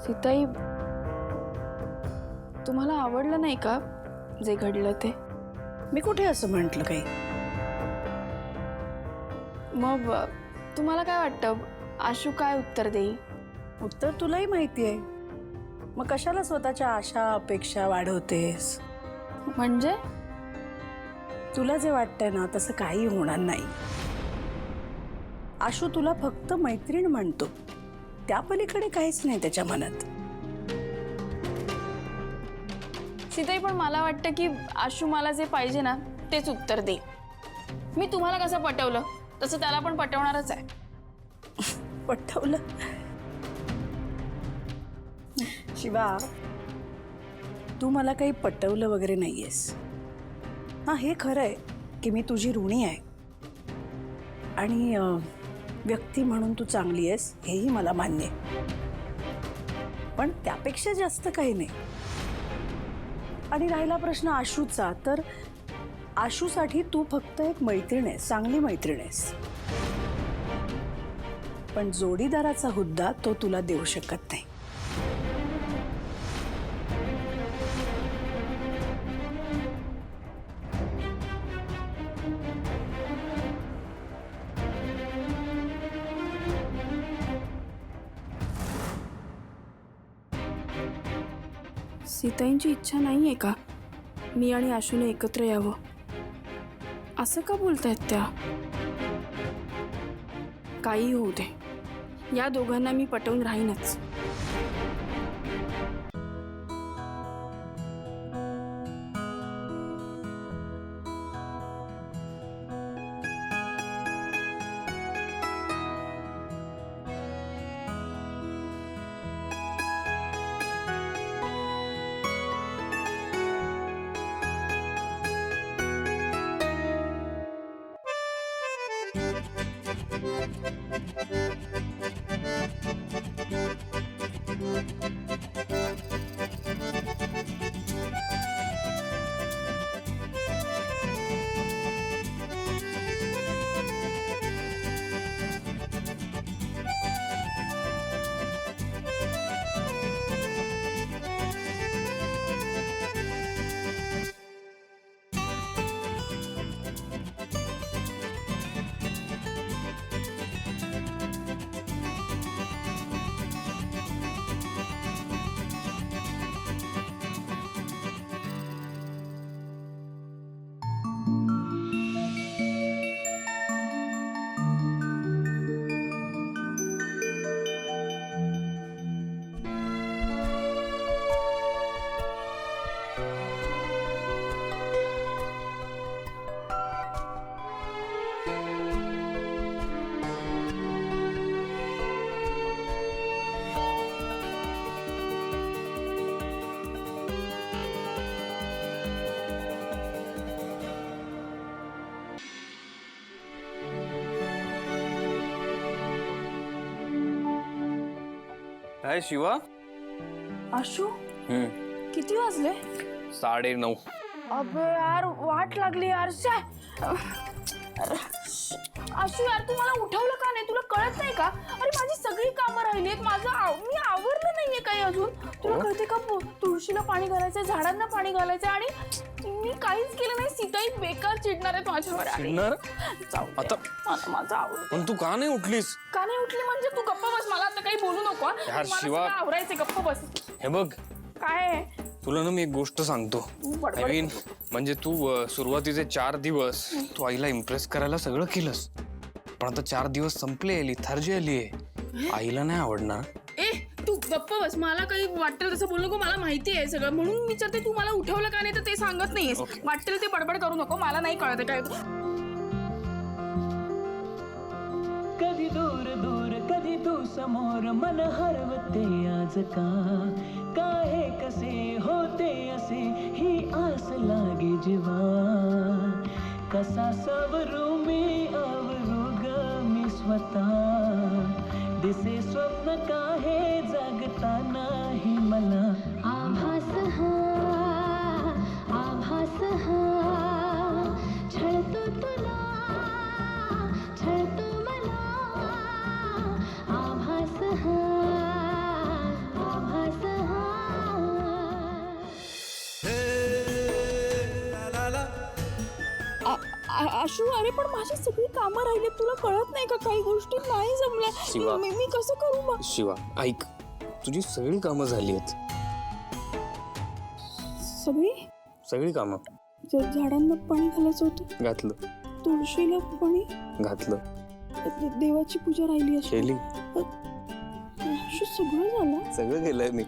सीताई, तुम्हाला आवडलं नाही का जे घडलं ते? मी कुठे असं म्हटलं काही? मग तुम्हाला काय वाटतं आशू काय उत्तर देईल? उत्तर तुलाही माहिती आहे. मग कशाला स्वतःच्या आशा अपेक्षा वाढवतेस? म्हणजे तुला जे वाटतंय ना तसं काही होणार नाही. आशू तुला फक्त मैत्रीण म्हणतो, त्या पलीकडे काहीच नाही त्याच्या मनात. सीताई, पण मला वाटतं की आशू मला जे पाहिजे ना तेच उत्तर देईल. मी तुम्हाला कसं पटवलं तसं त्याला पण पटवणारच आहे. पटवलं? शिवा, तू मला काही पटवलं वगैरे नाहीयेस. हा, हे खरं आहे की मी तुझी ऋणी आहे आणि व्यक्ती म्हणून तू चांगली आहेस हेही मला मान्य आहे. पण त्यापेक्षा जास्त काही नाही. आणि राहिला प्रश्न आशूचा, तर आशूसाठी तू फक्त एक मैत्रीण आहेस, चांगली मैत्रीण आहेस. पण जोडीदाराचा हुद्दा तो तुला देऊ शकत नाही. सीताईंची इच्छा नाही आहे का मी आणि आशूने एकत्र यावं? असं का बोलतायत त्या? काही होऊ दे, या दोघांना मी पटवून राहीनच. काय शिवा? आशू, किती वाजले? 9:30. अबे यार, वाट लागली यार. आशू यार, तू मला उठवलं का नाही? तुला कळत नाही का? अरे माझी सगळी कामं राहिली आहेत. मी आवरलं नाहीये काही अजून. तुला कळते का? तुळशीला पाणी घालायचंय, झाडांना पाणी घालायचंय आणि मी काहीच केलं नाही. सीताई बेकार चिडणार आहेत माझ्यावर. चिडणार? आता माझं आवडतं. पण तू का नाही उठलीस? का नाही उठली म्हणजे? तू गप्प बस, मला आता काही बोलू नको. यार शिवा, आवरायचे, गप्प बस. हे बघ, काय तुला ना मी एक गोष्ट सांगतो. म्हणजे तू सुरुवातीचे 4 दिवस तू आईला इम्प्रेस करायला सगळं केलंस, पण आता 4 दिवस संपले, लिथार्जी आलीये, आईला नाही आवडणार. तू गप्प बस. मला काही वाटेल तसं बोलू नको. मला माहिती आहे सगळं, म्हणून विचारते. तू मला उठवलं का नाही तर ते सांगत नाहीयेस. वाटेल ते बडबड करू नको. मला नाही कळत काय. कधी दूर दूर कधी तू समोर, मन हरवते आज का हे कसे होते असे, ही आस लागे जीवा. कसा सवरू मी आवरू ग मी स्वतः, दिसे स्वप्न का हे जागता नाही मला. आभास हा छळतो तुला, छळतो मला. आभास हा आशू अरे पण माझी सगळी कामं राहिली, तुला कळत नाही का? काही गोष्टी नाही शिवा. जमल्या. मी कसं करू मग? शिवा ऐक, तुझी सगळी कामं झाली आहेत. सगळी कामं झाडांना पाणी घालायचं होतं, घातलं तुळशीला पाणी, घातलं देवाची पूजा राहिली अशी. केली, आशू सगळं झालं. सगळं केलंय मी.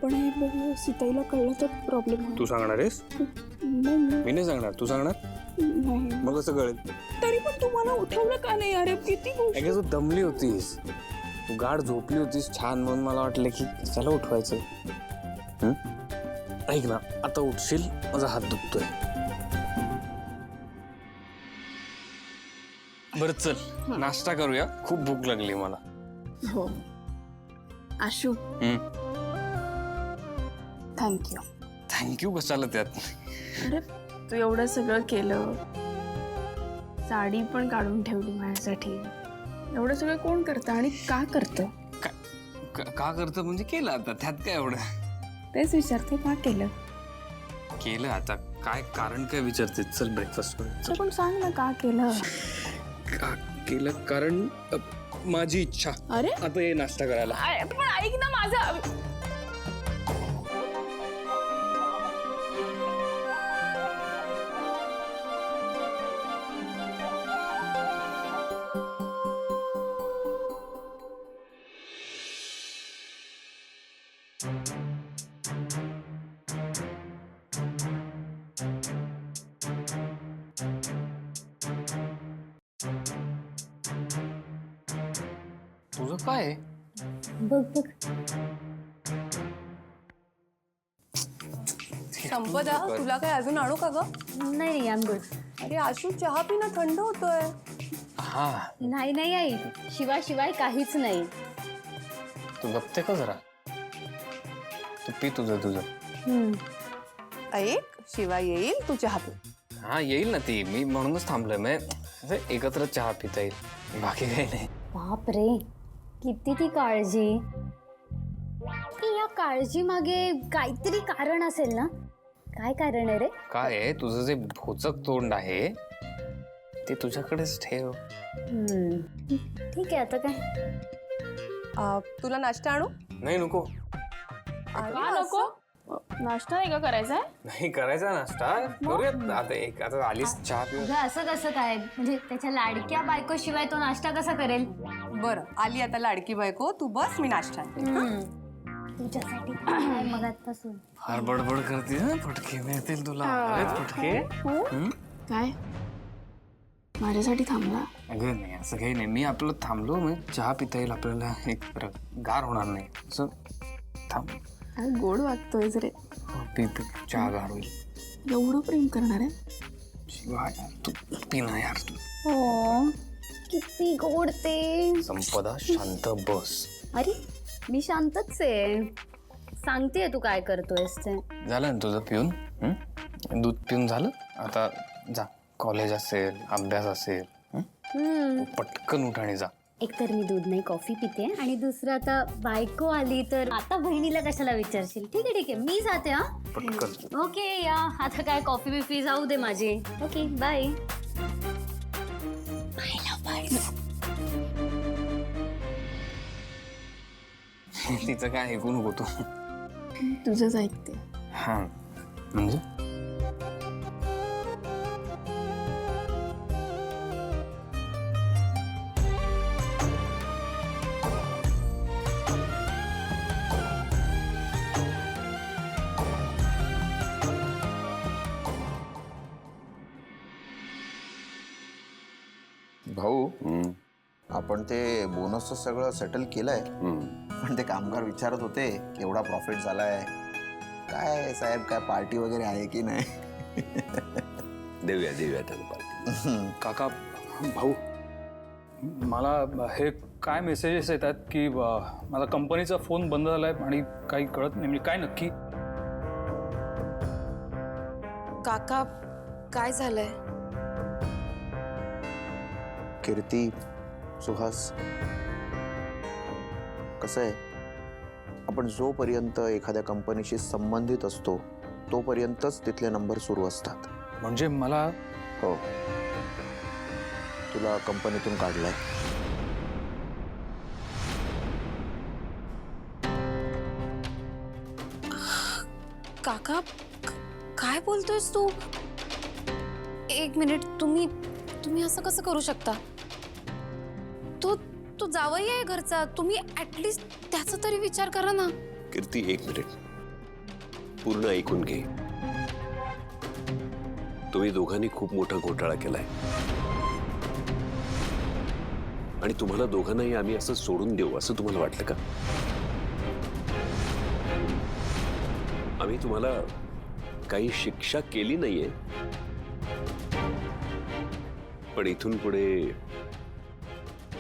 पण हे बघ, सीताईला कळलं तर प्रॉब्लेम तू सांगणार आहेस? नाही मी नाही सांगणार, तू सांगणार. नाही. मग कसं कळेल? तरी पण तुम्हाला उठवलं का नाही? अरे किती गोष्ट. अगं तू दमली होतीस, तू गाढ झोपली होतीस छान, म्हणून मला वाटलं की चला उठवायचं. ऐक ना, आता उठशील, माझा हात दुखतोय. बरं चल नाश्ता करूया, खूप भूक लागली मला. हो आशू, थँक्यू. थँक्यू कशाला त्यात? अरे तू एवढं सगळं केलं, साडी पण काढून ठेवली माझ्यासाठी. एवढं सगळं कोण करतं आणि का करतं? का करतं म्हणजे केलं, आता त्यात काय एवढं? तेच विचारते, का केलं? केलं आता काय कारण काय विचारते? चल ब्रेकफास्ट करू. तर पण सांग ना, का केलं? का केलं? कारण माझी इच्छा. अरे आता ये नाश्ता करायला. पण ऐक ना माझं. तुझं काय? बघ बघ. संपदा, तुला काय अजून आणू का ग? नाही नाही, आय एम गुड. अरे आशू, चहा पिणं थंड होतोय. हा, नाही नाही आई, शिवाय काहीच नाही. तू गप्ते का जरा? तू पी तुझं. ऐक, शिवा येईल, तू चहा पी. हा येईल ना ती, मी म्हणूनच थांबलोय. मी एकत्र चहा पिता येईल, बाकी काही नाही. बाप रे, किती ती काळजी. की या काळजी मागे काहीतरी कारण असेल ना? काय कारण आहे रे? काय आहे, तुझं जे भोचक तोंड आहे ते तुझ्याकडेच ठेव. ठीक आहे, आता काय. तुला नाश्ता आणू? नाही नको. का नको? नाश्ता नाही का करायचा आहे? नाही करायचा नाश्ता, करूयात आता. आता आलीस चहा पिऊ. अगं असं कसं काय? म्हणजे त्याच्या लाडक्या बायको शिवाय तो नाश्ता कसा करेल? बरं, आली आता लाडकी बायको, तू बस, मी नाश्ता आणते. तुझ्यासाठी काय मग आजपासून? फार बडबड करते ना, फटके मिळतील तुला. अरे फटके. काय माझ्यासाठी थांबला? अगं नाही, असं काही नाही. मी आपलं थांबलो, मग चहा पिता येईल आपल्याला, एक गार होणार नाही असं. थांब. गोड वागतोय रे. पी पी, चहा गार होईल. एवढं प्रेम करणार आहे? शिवा यार, तू पी ना यार. तू हो, किती गोड ते. संपदा शांत बस. अरे मी शांतच आहे. सांगतेय तू काय करतोयस ते. झालं ना तुझं पिऊन? दूध पिऊन झालं? आता जा, कॉलेज असेल, अभ्यास असेल, पटकन उठ आणि जा. एकतर मी दूध नाही कॉफी पिते, आणि दुसरं आता बायको आली तर आता बहिणीला कशाला विचारशील. ठीक आहे मी जाते. हा पटकन. ओके, या आता काय कॉफी बिफी जाऊ दे माझी. Okay bye. तिचं काय ऐकू नको तू. तुझंच ऐकते. हा म्हणजे भाऊ, आपण ते बोनसचं सगळं सेटल केलंय, पण ते कामगार विचारत होते केवढा प्रॉफिट झालाय, काय साहेब, काय पार्टी वगैरे आहे की नाही? देऊया त्याला पार्टी. काका, भाऊ, मला हे काय मेसेजेस येतात की माझा कंपनीचा फोन बंद झालाय आणि काही कळत नाही, म्हणजे काय नक्की? काका, काय झालंय? कीर्ती, सुहास, कसं आहे, आपण जोपर्यंत एखाद्या कंपनीशी संबंधित असतो तोपर्यंतच तिथले नंबर सुरू असतात. म्हणजे मला हो, तुला कंपनीतून काढलंय. काका काय बोलतोयस तू? एक मिनिट, तुम्ही असं कसं करू शकता? तो जावई आहे घरचा, तुम्ही ऍटलीस्ट त्याचा तरी विचार करा ना. कीर्ती, एक मिनिट, पूर्ण ऐकून घे. तुम्ही दोघांनी खूप मोठा घोटाळा केलाय आणि तुम्हाला दोघांनाही आम्ही असं सोडून देऊ असं तुम्हाला वाटलं का? आम्ही तुम्हाला काही शिक्षा केली नाहीये, पण इथून पुढे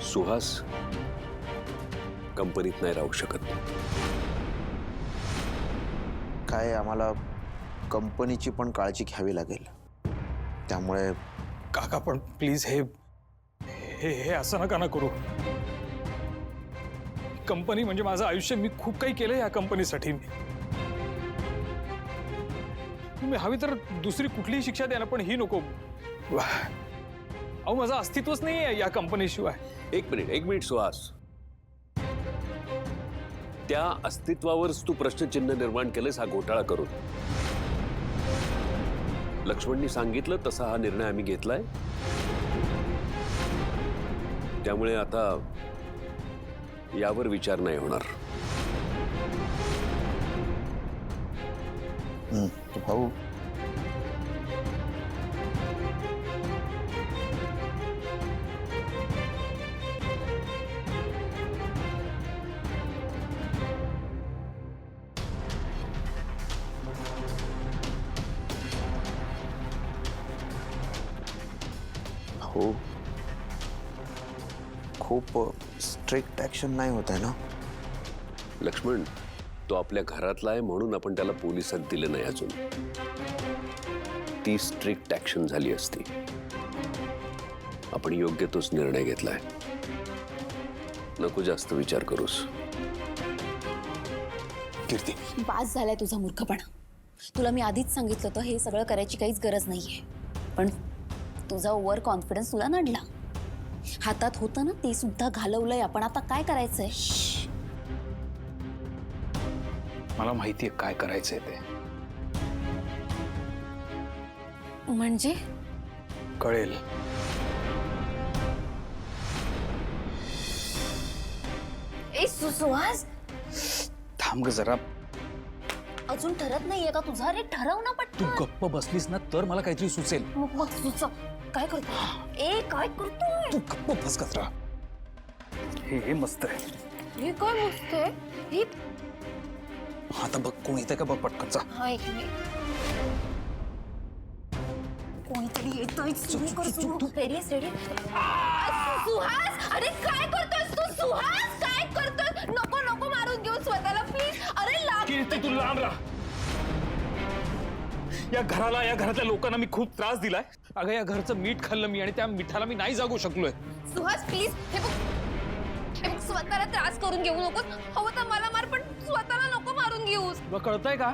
सुहास कंपनीत नाही राहू शकत. काय आम्हाला कंपनीची पण काळजी घ्यावी लागेल, त्यामुळे काका पण प्लीज हे हे हे असं नका ना करू. कंपनी म्हणजे माझं आयुष्य, मी खूप काही केलं या कंपनीसाठी. तुम्ही हवी तर दुसरी कुठलीही शिक्षा द्या ना, पण ही नको. अहो, माझं अस्तित्वच नाही आहे या कंपनीशिवाय. एक मिनिट सुहास, त्या अस्तित्वावरच तू प्रश्नचिन्ह निर्माण केलंस हा घोटाळा करून. लक्ष्मणनी सांगितलं तसा हा निर्णय आम्ही घेतलाय, त्यामुळे आता यावर विचार नाही होणार. भाऊ, भाऊ, खूप स्ट्रिक्ट ऍक्शन नाही होत आहे ना? लक्ष्मण, तो आपल्या घरातला आहे म्हणून आपण त्याला पोलिसात दिले नाही अजून. ती स्ट्रिक्ट ऍक्शन झाली असती. आपण योग्य तोच निर्णय घेतलाय. नको जास्त विचार करूस. कीर्ती, बास झालाय तुझा मूर्खपणा. तुला मी आधीच सांगितलं होतं हे सगळं करायची काहीच गरज नाहीये, पण तुझा ओव्हर कॉन्फिडन्स तुला नडला. हातात होतं ना ते सुद्धा घालवलंय आपण. आता काय करायचंय? मला माहितीये काय करायचंय ते. म्हणजे कळेल. ए सुहास, थांब ग जरा. अजून ठरत नाहीये का तुझा? अरे ठरव ना तू पटकन. गप्प बसलीस ना तर मला काहीतरी सुचेल. मग सुचव. काय करतोय? ए काय करतोय? तू गप्प बस कचरा. हे मस्त आहे. हे काय मस्त हे. आता बघ कोण येतंय का बघ पटकनचा. हा, एक मिनिट. कोणीतरी येतोय. सुरू कर, सुरू. रेडी आहेस? रेडी? सुहास, अरे काय करतोयस तू? सुहास, काय करतोय? नको नको मारून घेऊन स्वतःला प्लीज. अरे लाग. कीर्ती, तू लांब राहा. या घराला, या घरातल्या लोकांना मी खूप त्रास दिलाय. अगं, या घरचं मीठ खाल्लं मी आणि त्या मिठाला मी नाही जागू शकलोय. सुहास प्लीज, हे बघ स्वतःला त्रास करून घेऊ नकोस. हवं तर मला मार, पण स्वतःला नको मारून घेऊस. तुला कळतंय का?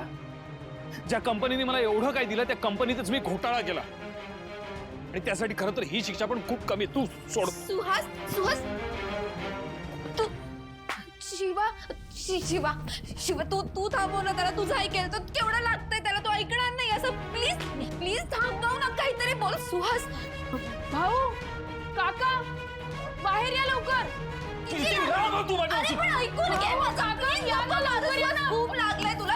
ज्या कंपनीने मला एवढं काय दिलं त्या कंपनीतच मी घोटाळा केला आणि त्यासाठी खरं तर ही शिक्षा पण खूप कमी. तू सोड. सुहास, सुहास, तू शिवा शिवा शिवा तू थांबव ना त्याला. तुझं ऐकेल तर केवढं लागतंय त्याला. तो ऐकणार नाही असं. प्लीज प्लीज थांबव ना, काहीतरी बोल. सुहास, भाऊ, काका, बाहेर या लवकर. अरे पण ऐकून घे माझं. या का लागलं ना? खूप लागलंय तुला.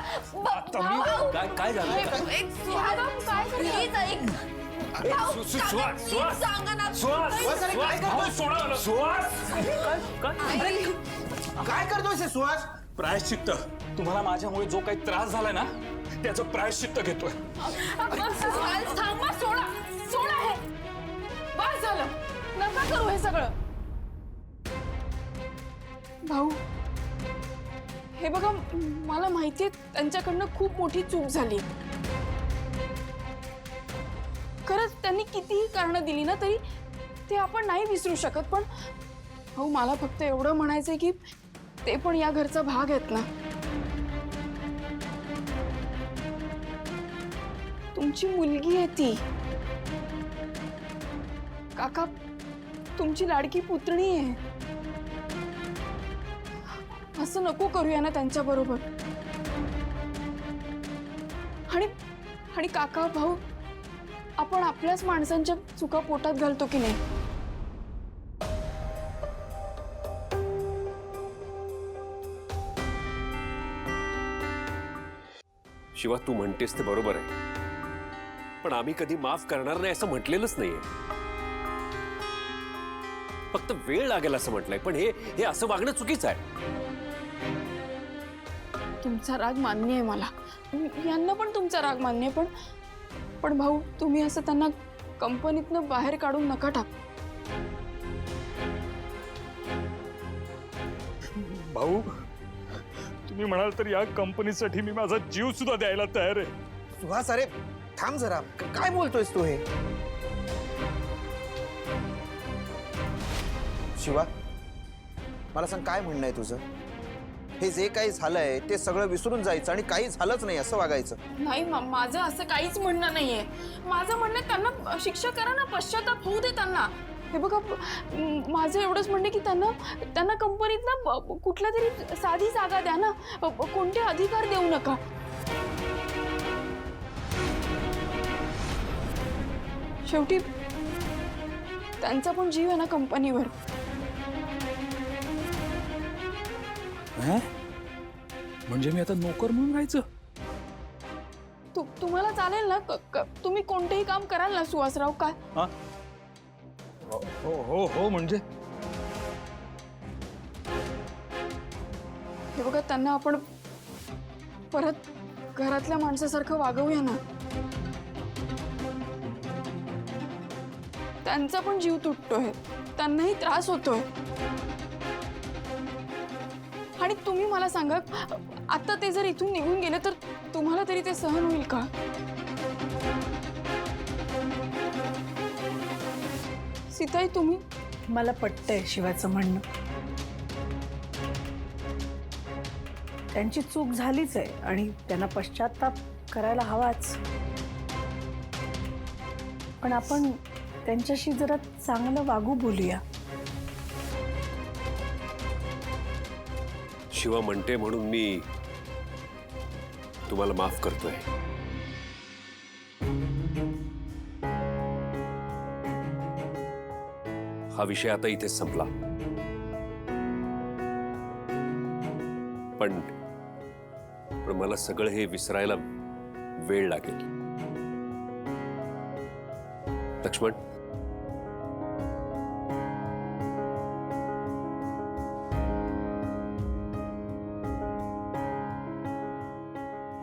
भाऊ, काय झालं? एक सुहास, काय प्लीज ऐक. भाऊ, सांगा ना. काय करतोय सुहास? प्रायश्चित्त. तुम्हाला माझ्यामुळे जो काही त्रास झालाय ना त्याचं प्रायश्चित्त घेतोय. थांबा, सोडा सोडा. हे बस झालं. नका करू हे सगळं. भाऊ, हे बघा, मला माहितीये त्यांच्याकडनं खूप मोठी चूक झाली. खरंच त्यांनी कितीही कारणं दिली ना तरी ते आपण नाही विसरू शकत. पण भाऊ, मला फक्त एवढं म्हणायचंय की ते पण या घरचा भाग आहेत ना. तुमची मुलगी आहे ती. काका तुमची लाडकी पुतणी आहे. असं नको करूया ना त्यांच्या बरोबर. आणि काका भाऊ आपण आपल्याच माणसांच्या चुका पोटात घालतो की नाही. शिवा तू म्हणतेस ते बरोबर आहे, पण आम्ही कधी माफ करणार नाही असं म्हटलेलंच नाहीये. फक्त वेळ लागेल असं म्हटलंय, पण हे असं वागणं चुकीचं आहे. तुमचा राग मान्य आहे मला, यांना पण तुमचा राग मान्य आहे. पण भाऊ तुम्ही असं त्यांना कंपनीतनं बाहेर काढून नका टाक. भाऊ तुम्ही म्हणाल तर या कंपनीसाठी मी माझा जीव सुद्धा द्यायला तयार आहे. सुहास अरे थांब जरा, काय बोलतोयस तू हे? शिवा मला सांग, काय म्हणणं आहे तुझं? हे जे काही झालंय ते सगळं विसरून जायचं आणि काही झालंच नाही असं वागायचं. नाही माझं असं काहीच म्हणणं नाहीये. माझं म्हणणं आहे त्यांना शिक्षा करा ना, पश्चाताप होऊ दे त्यांना. हे बघा माझं एवढंच म्हणणं की त्यांना कंपनीत ना कुठल्या तरी साधी जागा द्या ना, कोणते अधिकार देऊ नका. शेवटी त्यांचा पण जीव आहे ना कंपनीवर. म्हणजे मी आता नोकर म्हणून राहायचं? तुम्हाला चालेल ना? तुम्ही कोणतेही काम कराल ना सुहासराव? काय हो हो हो म्हणजे हे बघा त्यांना आपण परत घरातल्या माणसासारखं वागवूया ना. त्यांचा पण जीव तुटतोय, त्यांनाही त्रास होतोय. आणि तुम्ही मला सांगा, आता ते जर इथून निघून गेले तर तुम्हाला तरी ते सहन होईल का? सीताई तुम्ही? मला पटतंय शिवाचं म्हणणं. त्यांची चूक झालीच आहे आणि त्यांना पश्चाताप करायला हवाच. पण आपण त्यांच्याशी जरा चांगलं वागू बोलूया. शिवा म्हणते म्हणून मी तुम्हाला माफ करतोय. हा विषय आता इथेच संपला. पण मला सगळं हे विसरायला वेळ लागेल. लक्ष्मण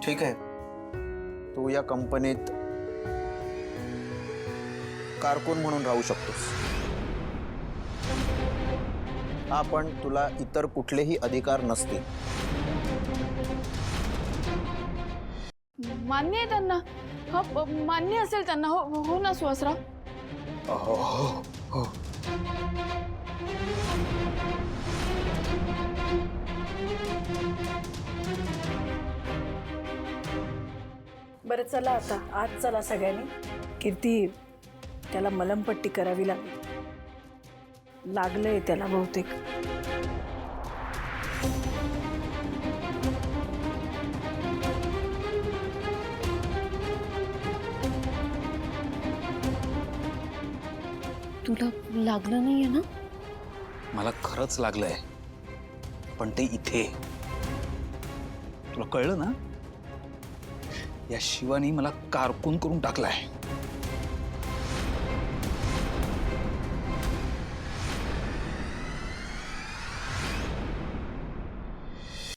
ठीक आहे, तू या कंपनीत कारकून म्हणून राहू शकतोस. हा पण तुला इतर कुठलेही अधिकार नसतील. मान्य आहे त्यांना? हा मान्य असेल त्यांना? हो हो ना सुहासराव? हो हो हो. बरं चला आता आज चला सगळ्यांनी. कीर्ती त्याला मलमपट्टी करावी लागलंय त्याला बहुतेक. तुला लागलं नाहीये ना? मला खरंच लागलंय, पण ते इथे. तुला कळलं ना? या शिवानी मला कारकून करून टाकलाय.